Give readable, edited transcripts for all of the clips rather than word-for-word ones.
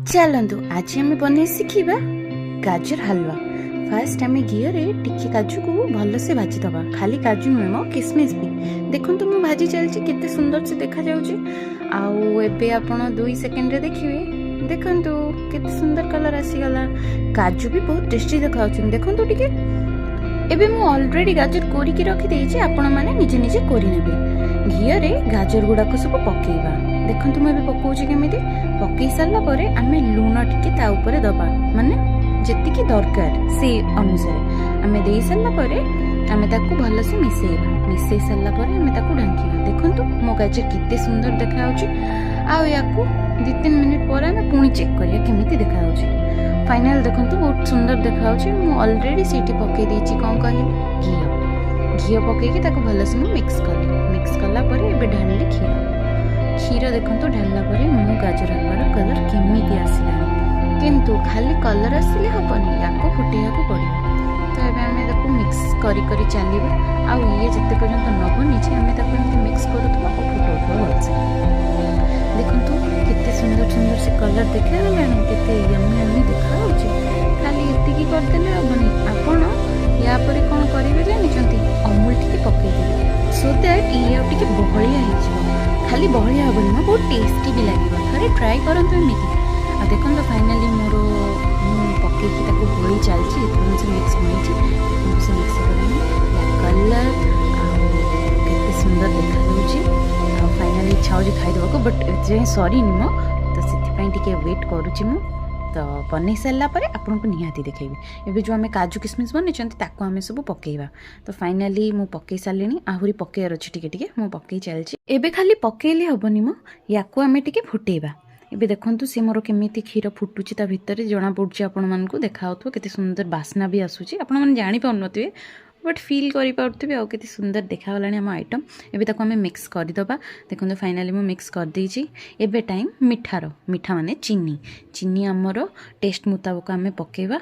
चलतु आज आम बन शिखा गाजर हलवा। फास्ट आम घी टिके काजू को भलसे भाजीदबा। खाली काजू नुहे मो किसमिश भी देखो मुझे भाजी चलती केते सुंदर से देखा जाउची। आबे आपण 2 सेकेंड रे देखिए देखंतु केते सुंदर कलर आसीगला। काजू भी बहुत टेस्टी देखा देखंतु टिके। एबे मु ऑलरेडी गाजर कोरिकी रखी देइछि, आपण माने निजे निजे कोरि नेबे। घी रे गाजर गुडा को सब पकेइबा। देखंतु मैं पकाउछि केमिति पकई सारला परे आमे लूण टिके ता ऊपर दबा, माने जेतिकी दरकार से अनुसार आमे देई सारला परे आमे ताकू भलो से मिसई सारला परे आमे ताकू ढांकीबा। देखंतु मो गाजर किते सुंदर देखा होछि। आ याकू 2-3 मिनिट पर आमे पुणी चेक करिया केमिति देखा होछि। फाइनल देखंतु बहुत सुंदर देखा होछि। मु ऑलरेडी सीटी पकई देछि कोन कहिली घी पकई के ताकू भलो से मिक्स कला परे एबे ढाणली क्षीर देखंतु ढालला परे मो गाजर हलवार कलर केमिति आसिला। किंतु खाली कलर आसिले हबनी, याको फुटेया को पड़िबो। तो एबे हमें ताको मिक्स करी करी चलीबा। आ ये जते पर्यंत न बनी जे हमें ताको एमति मिक्स करथबा और फुटोथबा भलसे। देखंतु केते सुंदर सुंदर से कलर देखा गलानी, केते यम्मी देखा होची। खाली एतिकी करदेले हबनी, आपण या परे कोन करिवे जानिचंती अमूल टिके पकई देबे सो दैट ये टिके बहलिया हे जिवो। खाली बहलिया हबनी ना, बहुत टेस्टी भी लागिबो। थरे ट्राई करंतु एमिति। आ देखो तो फाइनाली मोर पकई की ताको गोली चलची से मिक्स होईची। से मिक्स करनी कलर केते सुंदर देखा जाउची। आ फाइनाली इच्छा होची खाइ देबो को, बट जे सॉरी निमो तो सेति पई टिके वेट करूची मु। तो बनै सारा पर आपन को निहाती देखेबी। एबे जो आमे काजू किसमिस बनेचंती ताको आमे सब पकेइबा। तो फाइनाली मु पकई सारलेनी, आहुरी पकेयर अछि टिके टिके मु पकई चलची। एबे खाली पकेइले हबनी मो, याको आमे टिके फुटेइबा। एबे देखंतु से मोर केमिति क्षीर फुटुची ता भितरे जना पड़ुची। आपण मानकु देखाउथो केते सुंदर बास्ना भी आसुची। आपण मन जानि पाउनथिबे बट फील करि पाउथिबे आ केते सुंदर देखा गलानी हम आइटम। एबे ताको हमें मिक्स करि दबा। देखंतु फाइनली मु मिक्स कर देइची। एबे टाइम मीठा माने चीनी हमर टेस्ट मुताबिक हमें पकेइबा।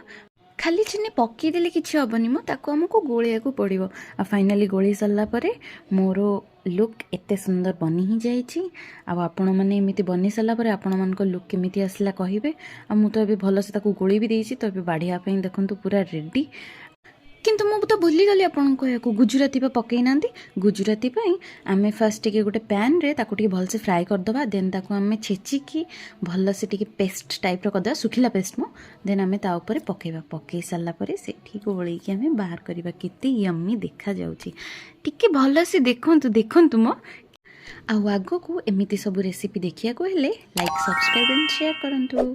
खाली चीनी पकई देले किछि हबनी मो, ताको हमको गोलिया को पड़िबो। आ फाइनली गोली सरला परे मोर लुक एते सुंदर बनी ही जाइछि। आ आपण माने एमिति बनी सरला परे आपण मानको लुक केमिति आसला कहिबे। आ मु तो एबे भलो से ताको गोली भी देइछि। तो एबे बाढिया पई देखंतु पूरा रेडी। किंतु मु तो भूली गली आपन को गुजराती पे पकई नांती। गुजराती पई आमे फर्स्ट टिके गोटे पैन रे ताको टिके भल से फ्राई कर दबा। देन ताको आमे छेची की भल से टिके पेस्ट टाइप रो कर दबा, सुखिला पेस्ट मो। देन आमे ता ऊपर पकेबा। पकई सारला परे सेठी गोळई के आमे बाहर करबा। केते यम्मी देखा जाउची। टिके भल से देखंतु मो। आ आगो को एमिति सब रेसिपी देखिया को हेले लाइक सब्सक्राइब एंड शेयर करंतु।